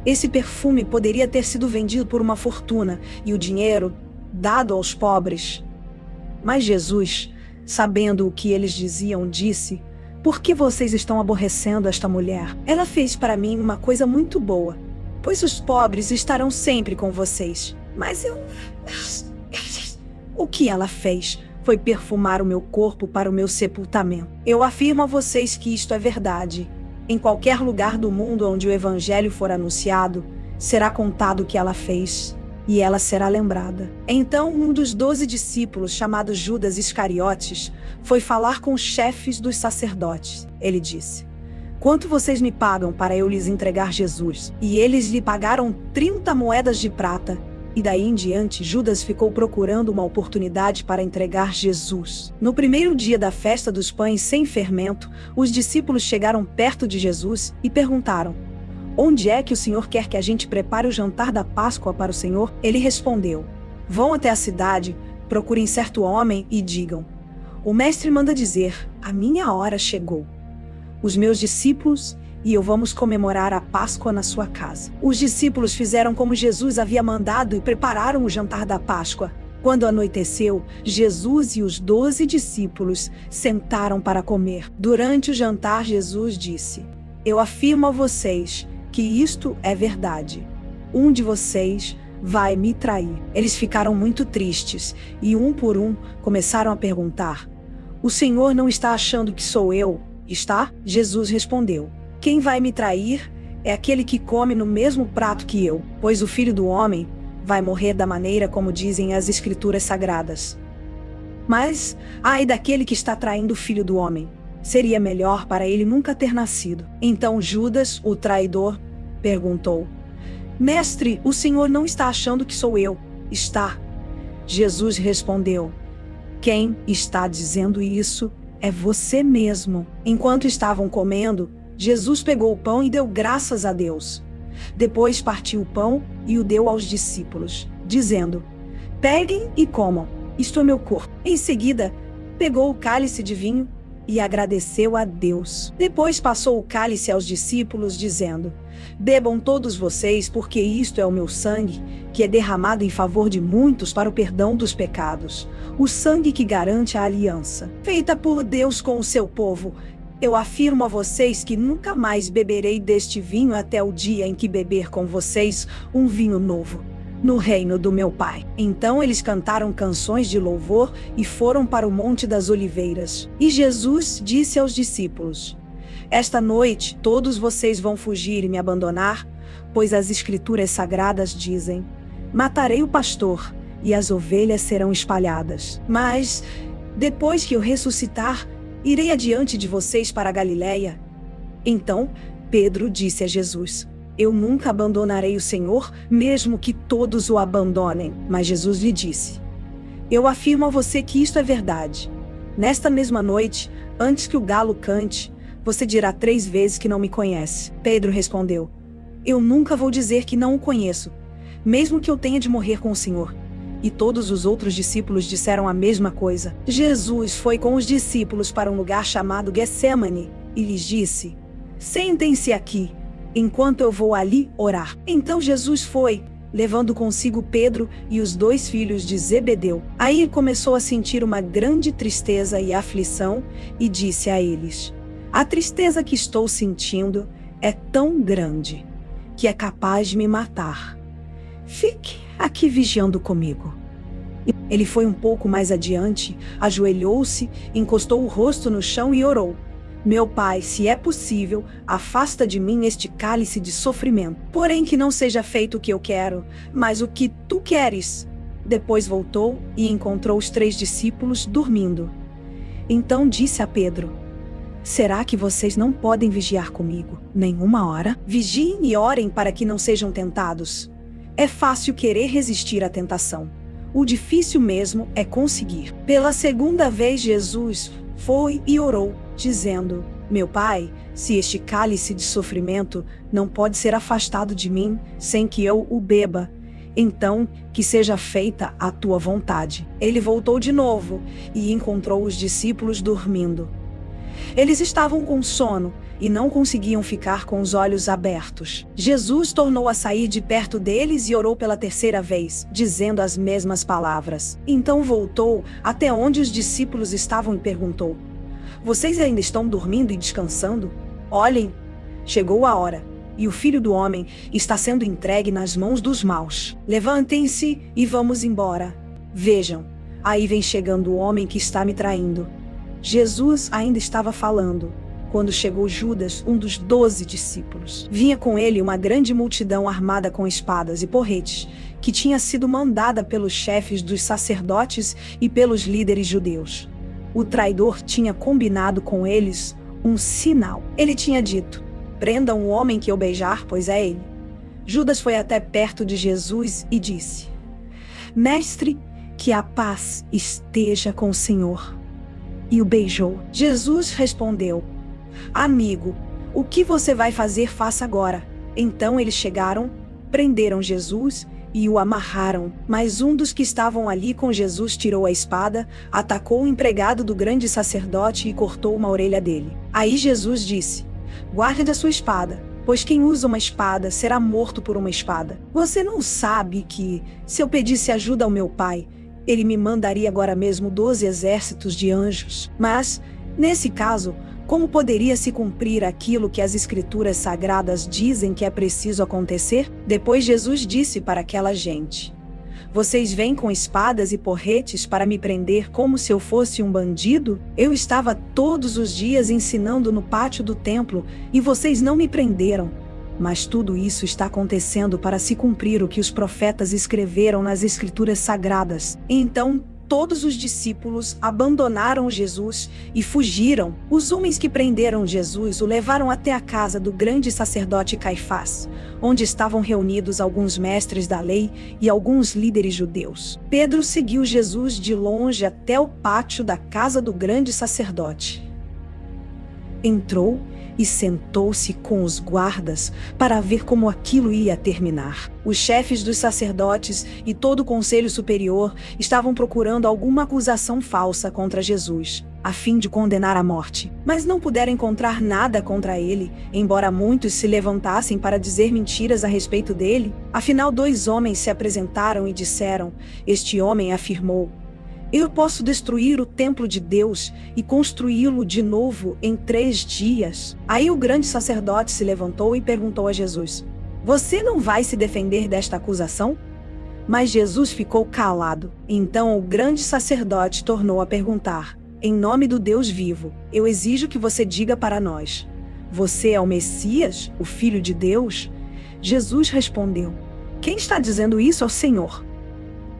Esse perfume poderia ter sido vendido por uma fortuna, e o dinheiro dado aos pobres. Mas Jesus, sabendo o que eles diziam, disse: Por que vocês estão aborrecendo esta mulher? Ela fez para mim uma coisa muito boa, pois os pobres estarão sempre com vocês. Mas o que ela fez foi perfumar o meu corpo para o meu sepultamento. Eu afirmo a vocês que isto é verdade. Em qualquer lugar do mundo onde o evangelho for anunciado, será contado o que ela fez, e ela será lembrada. Então um dos 12 discípulos, chamado Judas Iscariotes, foi falar com os chefes dos sacerdotes. Ele disse: "Quanto vocês me pagam para eu lhes entregar Jesus?" E eles lhe pagaram 30 moedas de prata. E daí em diante, Judas ficou procurando uma oportunidade para entregar Jesus. No primeiro dia da festa dos pães sem fermento, os discípulos chegaram perto de Jesus e perguntaram: "Onde é que o Senhor quer que a gente prepare o jantar da Páscoa para o Senhor?" Ele respondeu: "Vão até a cidade, procurem certo homem e digam: o mestre manda dizer, a minha hora chegou. Os meus discípulos e eu vamos comemorar a Páscoa na sua casa." Os discípulos fizeram como Jesus havia mandado e prepararam o jantar da Páscoa. Quando anoiteceu, Jesus e os 12 discípulos sentaram para comer. Durante o jantar, Jesus disse: "Eu afirmo a vocês que isto é verdade. Um de vocês vai me trair." Eles ficaram muito tristes e, um por um, começaram a perguntar: "O Senhor não está achando que sou eu, está?" Jesus respondeu: "Quem vai me trair é aquele que come no mesmo prato que eu, pois o Filho do Homem vai morrer da maneira como dizem as Escrituras Sagradas. Mas, ai daquele que está traindo o Filho do Homem. Seria melhor para ele nunca ter nascido." Então Judas, o traidor, perguntou: "Mestre, o Senhor não está achando que sou eu, está?" Jesus respondeu: "Quem está dizendo isso é você mesmo." Enquanto estavam comendo, Jesus pegou o pão e deu graças a Deus. Depois partiu o pão e o deu aos discípulos, dizendo: "Peguem e comam, isto é meu corpo." Em seguida, pegou o cálice de vinho e agradeceu a Deus. Depois passou o cálice aos discípulos, dizendo: "Bebam todos vocês, porque isto é o meu sangue, que é derramado em favor de muitos para o perdão dos pecados. O sangue que garante a aliança, feita por Deus com o seu povo. Eu afirmo a vocês que nunca mais beberei deste vinho até o dia em que beber com vocês um vinho novo no reino do meu Pai." Então eles cantaram canções de louvor e foram para o Monte das Oliveiras. E Jesus disse aos discípulos: "Esta noite todos vocês vão fugir e me abandonar, pois as Escrituras Sagradas dizem: matarei o pastor e as ovelhas serão espalhadas. Mas, depois que eu ressuscitar, irei adiante de vocês para a Galiléia." Então Pedro disse a Jesus: "Eu nunca abandonarei o Senhor, mesmo que todos o abandonem." Mas Jesus lhe disse: "Eu afirmo a você que isto é verdade. Nesta mesma noite, antes que o galo cante, você dirá 3 vezes que não me conhece." Pedro respondeu: "Eu nunca vou dizer que não o conheço, mesmo que eu tenha de morrer com o Senhor." E todos os outros discípulos disseram a mesma coisa. Jesus foi com os discípulos para um lugar chamado Getsêmani e lhes disse: "Sentem-se aqui, enquanto eu vou ali orar." Então Jesus foi, levando consigo Pedro e os 2 filhos de Zebedeu. Aí começou a sentir uma grande tristeza e aflição e disse a eles: "A tristeza que estou sentindo é tão grande que é capaz de me matar. Fique aqui vigiando comigo." Ele foi um pouco mais adiante, ajoelhou-se, encostou o rosto no chão e orou: "Meu Pai, se é possível, afasta de mim este cálice de sofrimento. Porém que não seja feito o que eu quero, mas o que tu queres." Depois voltou e encontrou os 3 discípulos dormindo. Então disse a Pedro: "Será que vocês não podem vigiar comigo nenhuma hora? Vigiem e orem para que não sejam tentados. É fácil querer resistir à tentação. O difícil mesmo é conseguir." Pela segunda vez Jesus foi e orou, dizendo: "Meu Pai, se este cálice de sofrimento não pode ser afastado de mim sem que eu o beba, então que seja feita a tua vontade." Ele voltou de novo e encontrou os discípulos dormindo. Eles estavam com sono e não conseguiam ficar com os olhos abertos. Jesus tornou a sair de perto deles e orou pela 3ª vez, dizendo as mesmas palavras. Então voltou até onde os discípulos estavam e perguntou: "Vocês ainda estão dormindo e descansando? Olhem, chegou a hora, e o Filho do Homem está sendo entregue nas mãos dos maus. Levantem-se e vamos embora. Vejam, Aí vem chegando o homem que está me traindo. Jesus ainda estava falando quando chegou Judas, um dos 12 discípulos. Vinha com ele uma grande multidão armada com espadas e porretes, que tinha sido mandada pelos chefes dos sacerdotes e pelos líderes judeus. O traidor tinha combinado com eles um sinal. Ele tinha dito: prendam o homem que eu beijar, pois é ele. Judas foi até perto de Jesus e disse: Mestre, que a paz esteja com o Senhor. E o beijou. Jesus respondeu: Amigo, o que você vai fazer, faça agora. Então eles chegaram, prenderam Jesus e o amarraram. Mas um dos que estavam ali com Jesus tirou a espada, atacou o empregado do grande sacerdote e cortou uma orelha dele. Aí Jesus disse: guarde a sua espada, pois quem usa uma espada será morto por uma espada. Você não sabe que, se eu pedisse ajuda ao meu Pai, ele me mandaria agora mesmo 12 exércitos de anjos? Mas, nesse caso, como poderia se cumprir aquilo que as Escrituras Sagradas dizem que é preciso acontecer? Depois Jesus disse para aquela gente: vocês vêm com espadas e porretes para me prender como se eu fosse um bandido? Eu estava todos os dias ensinando no pátio do templo e vocês não me prenderam. Mas tudo isso está acontecendo para se cumprir o que os profetas escreveram nas Escrituras Sagradas. Então, todos os discípulos abandonaram Jesus e fugiram. Os homens que prenderam Jesus o levaram até a casa do grande sacerdote Caifás, onde estavam reunidos alguns mestres da lei e alguns líderes judeus. Pedro seguiu Jesus de longe até o pátio da casa do grande sacerdote. Entrou e sentou-se com os guardas para ver como aquilo ia terminar. Os chefes dos sacerdotes e todo o conselho superior estavam procurando alguma acusação falsa contra Jesus, a fim de condenar à morte. Mas não puderam encontrar nada contra ele, embora muitos se levantassem para dizer mentiras a respeito dele. Afinal, 2 homens se apresentaram e disseram: este homem afirmou: eu posso destruir o templo de Deus e construí-lo de novo em 3 dias. Aí o grande sacerdote se levantou e perguntou a Jesus: você não vai se defender desta acusação? Mas Jesus ficou calado. Então o grande sacerdote tornou a perguntar: em nome do Deus vivo, eu exijo que você diga para nós: você é o Messias, o Filho de Deus? Jesus respondeu: quem está dizendo isso é o Senhor.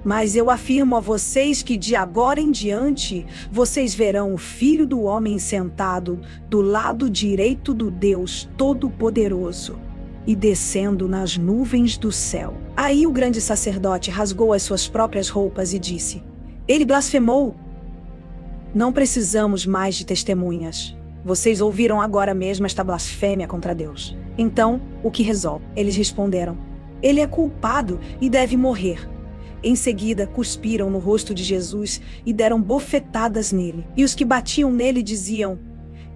Mas eu afirmo a vocês que de agora em diante, vocês verão o Filho do Homem sentado do lado direito do Deus Todo-Poderoso e descendo nas nuvens do céu. Aí o grande sacerdote rasgou as suas próprias roupas e disse: ele blasfemou. Não precisamos mais de testemunhas. Vocês ouviram agora mesmo esta blasfêmia contra Deus. Então, o que resolve? Eles responderam: ele é culpado e deve morrer. Em seguida, cuspiram no rosto de Jesus e deram bofetadas nele. E os que batiam nele diziam: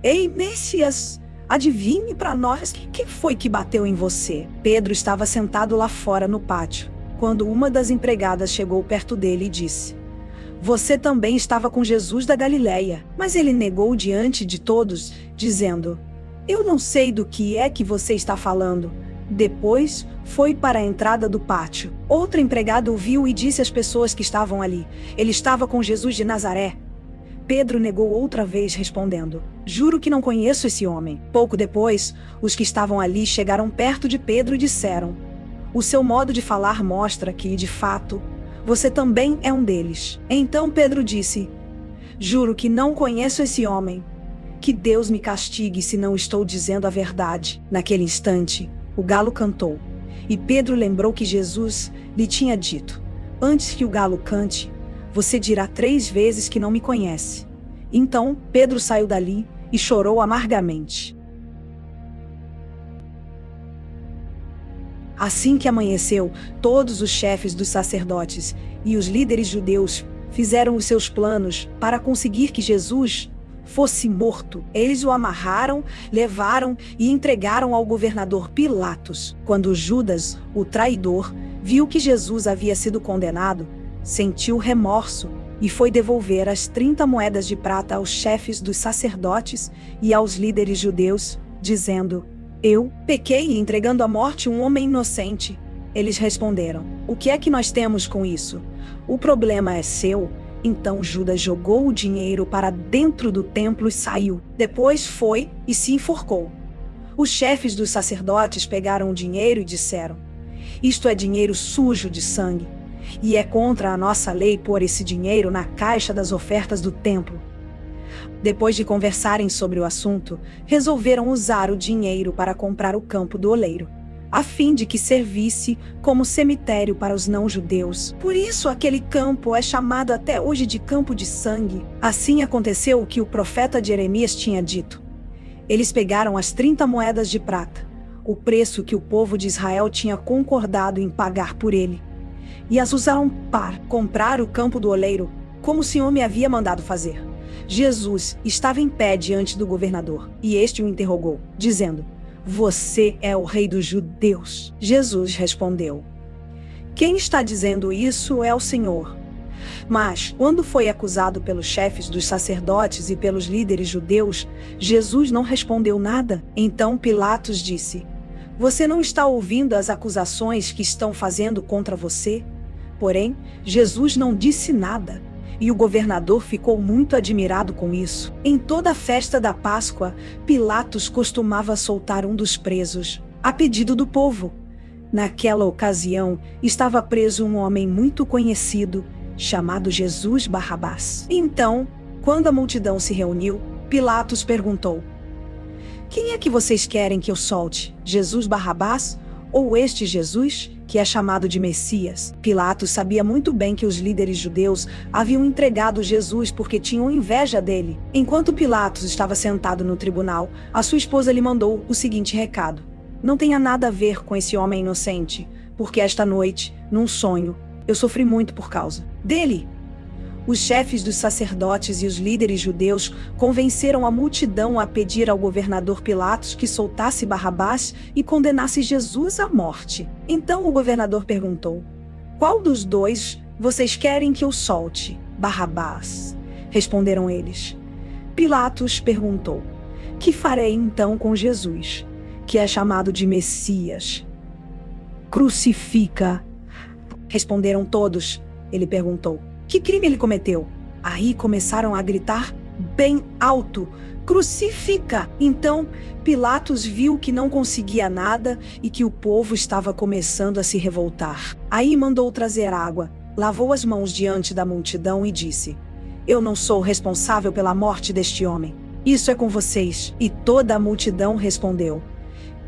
ei, Messias, adivinhe para nós quem foi que bateu em você. Pedro estava sentado lá fora no pátio, quando uma das empregadas chegou perto dele e disse: você também estava com Jesus da Galileia. Mas ele negou diante de todos, dizendo: eu não sei do que é que você está falando. Depois, foi para a entrada do pátio. Outra empregada ouviu e disse às pessoas que estavam ali: ele estava com Jesus de Nazaré. Pedro negou outra vez, respondendo: juro que não conheço esse homem. Pouco depois, os que estavam ali chegaram perto de Pedro e disseram: o seu modo de falar mostra que, de fato, você também é um deles. Então Pedro disse: juro que não conheço esse homem. Que Deus me castigue se não estou dizendo a verdade. Naquele instante, o galo cantou, e Pedro lembrou que Jesus lhe tinha dito: antes que o galo cante, você dirá 3 vezes que não me conhece. Então Pedro saiu dali e chorou amargamente. Assim que amanheceu, todos os chefes dos sacerdotes e os líderes judeus fizeram os seus planos para conseguir que Jesus fosse morto. Eles o amarraram, levaram e entregaram ao governador Pilatos. Quando Judas, o traidor, viu que Jesus havia sido condenado, sentiu remorso e foi devolver as 30 moedas de prata aos chefes dos sacerdotes e aos líderes judeus, dizendo: eu pequei entregando à morte um homem inocente. Eles responderam: o que é que nós temos com isso? O problema é seu Então Judas jogou o dinheiro para dentro do templo e saiu. Depois foi e se enforcou. Os chefes dos sacerdotes pegaram o dinheiro e disseram: isto é dinheiro sujo de sangue, e é contra a nossa lei pôr esse dinheiro na caixa das ofertas do templo. Depois de conversarem sobre o assunto, resolveram usar o dinheiro para comprar o campo do oleiro, a fim de que servisse como cemitério para os não-judeus. Por isso aquele campo é chamado até hoje de Campo de Sangue. Assim aconteceu o que o profeta Jeremias tinha dito. Eles pegaram as 30 moedas de prata, o preço que o povo de Israel tinha concordado em pagar por ele, e as usaram para comprar o campo do oleiro, como o Senhor me havia mandado fazer. Jesus estava em pé diante do governador, e este o interrogou, dizendo: você é o rei dos judeus? Jesus respondeu: quem está dizendo isso é o Senhor. Mas, quando foi acusado pelos chefes dos sacerdotes e pelos líderes judeus, Jesus não respondeu nada. Então Pilatos disse: você não está ouvindo as acusações que estão fazendo contra você? Porém, Jesus não disse nada. E o governador ficou muito admirado com isso. Em toda a festa da Páscoa, Pilatos costumava soltar um dos presos, a pedido do povo. Naquela ocasião, estava preso um homem muito conhecido, chamado Jesus Barrabás. Então, quando a multidão se reuniu, Pilatos perguntou: quem é que vocês querem que eu solte? Jesus Barrabás ou este Jesus, que é chamado de Messias? Pilatos sabia muito bem que os líderes judeus haviam entregado Jesus porque tinham inveja dele. Enquanto Pilatos estava sentado no tribunal, a sua esposa lhe mandou o seguinte recado: não tenha nada a ver com esse homem inocente, porque esta noite, num sonho, eu sofri muito por causa dele. Os chefes dos sacerdotes e os líderes judeus convenceram a multidão a pedir ao governador Pilatos que soltasse Barrabás e condenasse Jesus à morte. Então o governador perguntou: qual dos dois vocês querem que eu solte? Barrabás, responderam eles. Pilatos perguntou: que farei então com Jesus, que é chamado de Messias? Crucifica, responderam todos. Ele perguntou: que crime ele cometeu? Aí começaram a gritar bem alto: crucifica! Então Pilatos viu que não conseguia nada e que o povo estava começando a se revoltar. Aí mandou trazer água, lavou as mãos diante da multidão e disse: eu não sou responsável pela morte deste homem. Isso é com vocês. E toda a multidão respondeu: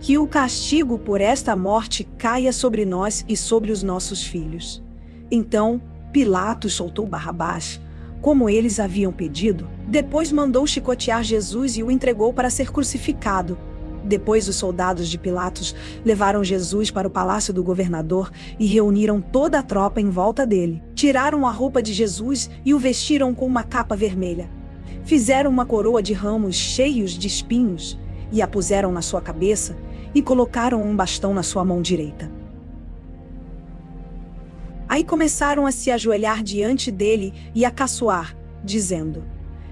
que o castigo por esta morte caia sobre nós e sobre os nossos filhos. Então Pilatos soltou Barrabás, como eles haviam pedido. Depois mandou chicotear Jesus e o entregou para ser crucificado. Depois os soldados de Pilatos levaram Jesus para o palácio do governador e reuniram toda a tropa em volta dele. Tiraram a roupa de Jesus e o vestiram com uma capa vermelha. Fizeram uma coroa de ramos cheios de espinhos e a puseram na sua cabeça e colocaram um bastão na sua mão direita. Aí começaram a se ajoelhar diante dele e a caçoar, dizendo: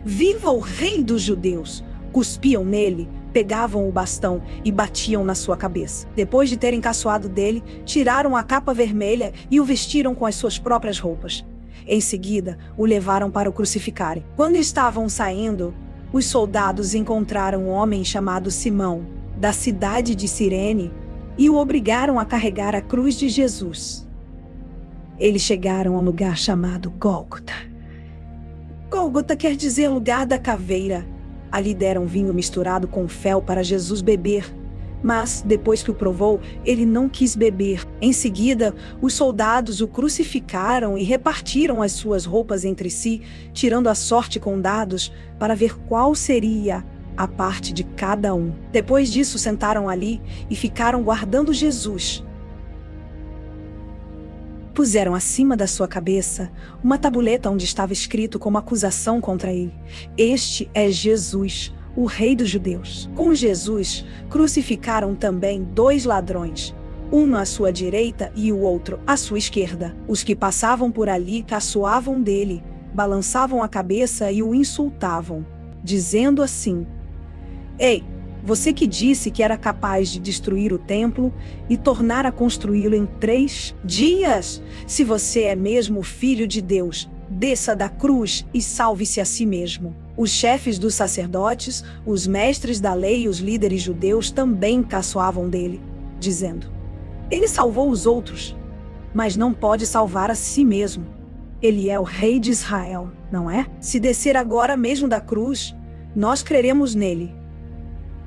viva o rei dos judeus! Cuspiam nele, pegavam o bastão e batiam na sua cabeça. Depois de terem caçoado dele, tiraram a capa vermelha e o vestiram com as suas próprias roupas. Em seguida, o levaram para o crucificarem. Quando estavam saindo, os soldados encontraram um homem chamado Simão, da cidade de Cirene, e o obrigaram a carregar a cruz de Jesus. Eles chegaram a um lugar chamado Gólgota. Gólgota quer dizer lugar da caveira. Ali deram vinho misturado com fel para Jesus beber. Mas, depois que o provou, ele não quis beber. Em seguida, os soldados o crucificaram e repartiram as suas roupas entre si, tirando a sorte com dados para ver qual seria a parte de cada um. Depois disso, sentaram ali e ficaram guardando Jesus. Puseram acima da sua cabeça uma tabuleta onde estava escrito como acusação contra ele: este é Jesus, o rei dos judeus. Com Jesus, crucificaram também 2 ladrões, um à sua direita e o outro à sua esquerda. Os que passavam por ali caçoavam dele, balançavam a cabeça e o insultavam, dizendo assim: ei, você que disse que era capaz de destruir o templo e tornar a construí-lo em 3 dias, se você é mesmo o Filho de Deus, desça da cruz e salve-se a si mesmo. Os chefes dos sacerdotes, os mestres da lei e os líderes judeus também caçoavam dele, dizendo: ele salvou os outros, mas não pode salvar a si mesmo. Ele é o rei de Israel, não é? Se descer agora mesmo da cruz, nós creremos nele.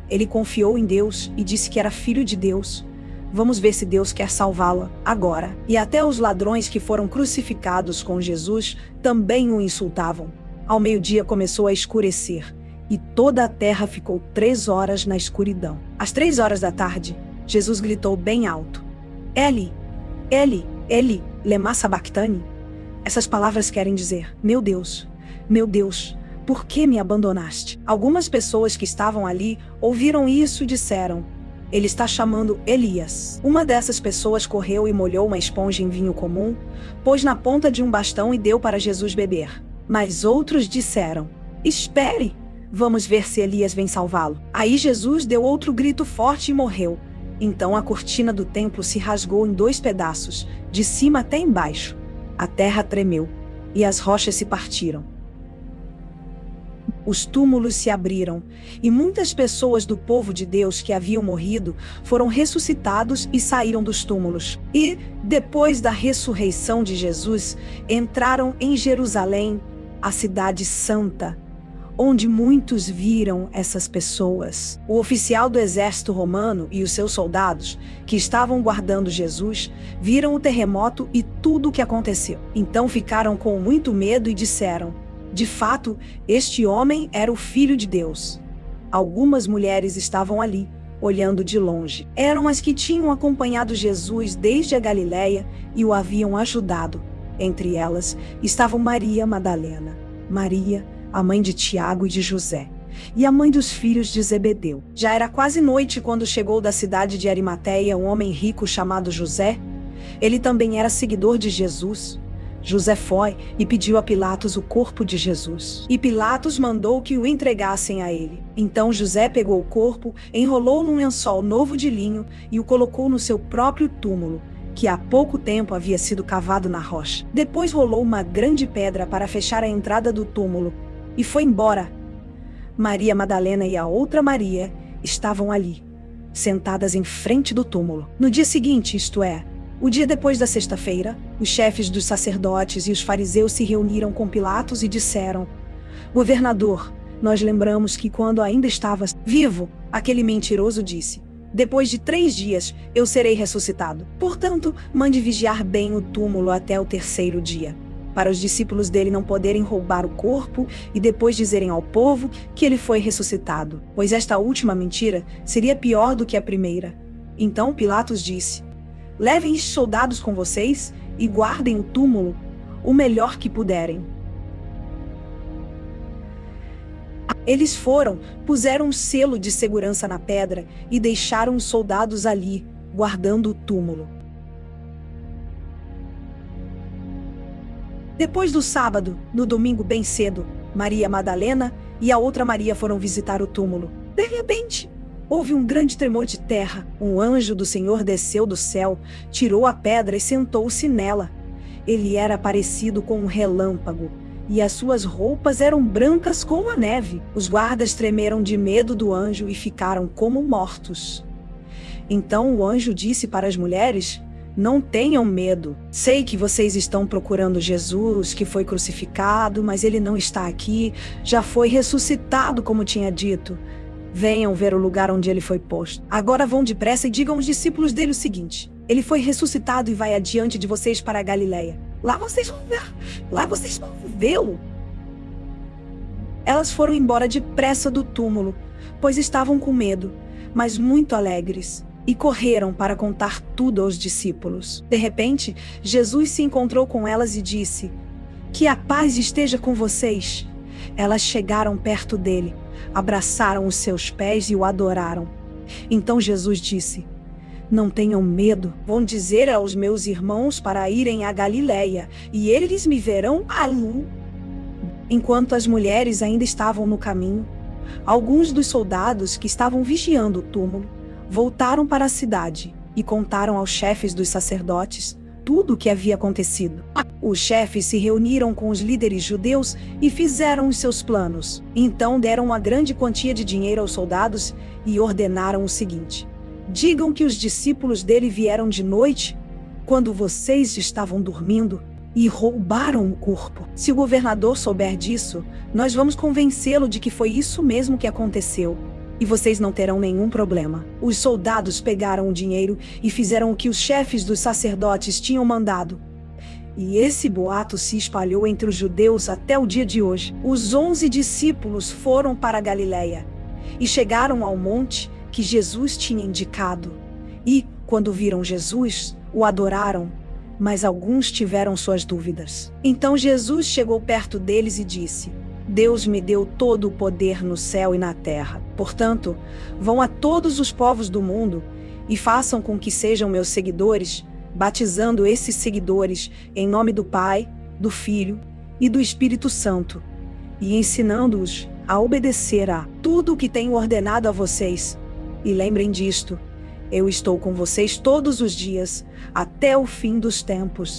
Ele confiou em Deus e disse que era filho de Deus. Vamos ver se Deus quer salvá-lo agora. E até os ladrões que foram crucificados com Jesus também o insultavam. Ao meio-dia começou a escurecer, e toda a terra ficou 3 horas na escuridão. Às 3 horas da tarde, Jesus gritou bem alto: Eli, Eli, Eli, lema sabachthani. Essas palavras querem dizer: meu Deus, por que me abandonaste? Algumas pessoas que estavam ali ouviram isso e disseram: ele está chamando Elias. Uma dessas pessoas correu e molhou uma esponja em vinho comum, pôs na ponta de um bastão e deu para Jesus beber. Mas outros disseram: espere, vamos ver se Elias vem salvá-lo. Aí Jesus deu outro grito forte e morreu. Então a cortina do templo se rasgou em 2 pedaços, de cima até embaixo. A terra tremeu e as rochas se partiram. Os túmulos se abriram, e muitas pessoas do povo de Deus que haviam morrido foram ressuscitados e saíram dos túmulos. E, depois da ressurreição de Jesus, entraram em Jerusalém, a cidade santa, onde muitos viram essas pessoas. O oficial do exército romano e os seus soldados, que estavam guardando Jesus, viram o terremoto e tudo o que aconteceu. Então ficaram com muito medo e disseram: de fato, este homem era o Filho de Deus. Algumas mulheres estavam ali, olhando de longe. Eram as que tinham acompanhado Jesus desde a Galileia e o haviam ajudado. Entre elas estavam Maria Madalena, Maria, a mãe de Tiago e de José, e a mãe dos filhos de Zebedeu. Já era quase noite quando chegou da cidade de Arimateia um homem rico chamado José. Ele também era seguidor de Jesus. José foi e pediu a Pilatos o corpo de Jesus. E Pilatos mandou que o entregassem a ele. Então José pegou o corpo, enrolou num lençol novo de linho e o colocou no seu próprio túmulo, que há pouco tempo havia sido cavado na rocha. Depois rolou uma grande pedra para fechar a entrada do túmulo e foi embora. Maria Madalena e a outra Maria estavam ali, sentadas em frente do túmulo. No dia seguinte, isto é, o dia depois da sexta-feira, os chefes dos sacerdotes e os fariseus se reuniram com Pilatos e disseram: governador, nós lembramos que quando ainda estavas vivo, aquele mentiroso disse: depois de 3 dias eu serei ressuscitado. Portanto, mande vigiar bem o túmulo até o 3º dia, para os discípulos dele não poderem roubar o corpo e depois dizerem ao povo que ele foi ressuscitado, pois esta última mentira seria pior do que a primeira. Então Pilatos disse: levem estes soldados com vocês e guardem o túmulo o melhor que puderem. Eles foram, puseram um selo de segurança na pedra e deixaram os soldados ali, guardando o túmulo. Depois do sábado, no domingo bem cedo, Maria Madalena e a outra Maria foram visitar o túmulo. De repente, houve um grande tremor de terra. Um anjo do Senhor desceu do céu, tirou a pedra e sentou-se nela. Ele era parecido com um relâmpago, e as suas roupas eram brancas como a neve. Os guardas tremeram de medo do anjo e ficaram como mortos. Então o anjo disse para as mulheres: não tenham medo. Sei que vocês estão procurando Jesus, que foi crucificado, mas ele não está aqui. Já foi ressuscitado, como tinha dito. Venham ver o lugar onde ele foi posto. Agora vão depressa e digam aos discípulos dele o seguinte: ele foi ressuscitado e vai adiante de vocês para a Galileia. Lá vocês vão vê-lo. Elas foram embora depressa do túmulo, pois estavam com medo, mas muito alegres, e correram para contar tudo aos discípulos. De repente, Jesus se encontrou com elas e disse: que a paz esteja com vocês. Elas chegaram perto dele, abraçaram os seus pés e o adoraram. Então Jesus disse: não tenham medo, vão dizer aos meus irmãos para irem à Galileia, e eles me verão ali. Enquanto as mulheres ainda estavam no caminho, alguns dos soldados que estavam vigiando o túmulo voltaram para a cidade e contaram aos chefes dos sacerdotes tudo o que havia acontecido. Os chefes se reuniram com os líderes judeus e fizeram os seus planos. Então deram uma grande quantia de dinheiro aos soldados e ordenaram o seguinte: digam que os discípulos dele vieram de noite, quando vocês estavam dormindo, e roubaram o corpo. Se o governador souber disso, nós vamos convencê-lo de que foi isso mesmo que aconteceu. E vocês não terão nenhum problema. Os soldados pegaram o dinheiro e fizeram o que os chefes dos sacerdotes tinham mandado. E esse boato se espalhou entre os judeus até o dia de hoje. Os 11 discípulos foram para a Galileia e chegaram ao monte que Jesus tinha indicado. E, quando viram Jesus, o adoraram, mas alguns tiveram suas dúvidas. Então Jesus chegou perto deles e disse: Deus me deu todo o poder no céu e na terra. Portanto, vão a todos os povos do mundo e façam com que sejam meus seguidores, batizando esses seguidores em nome do Pai, do Filho e do Espírito Santo, e ensinando-os a obedecer a tudo o que tenho ordenado a vocês. E lembrem disto: eu estou com vocês todos os dias, até o fim dos tempos.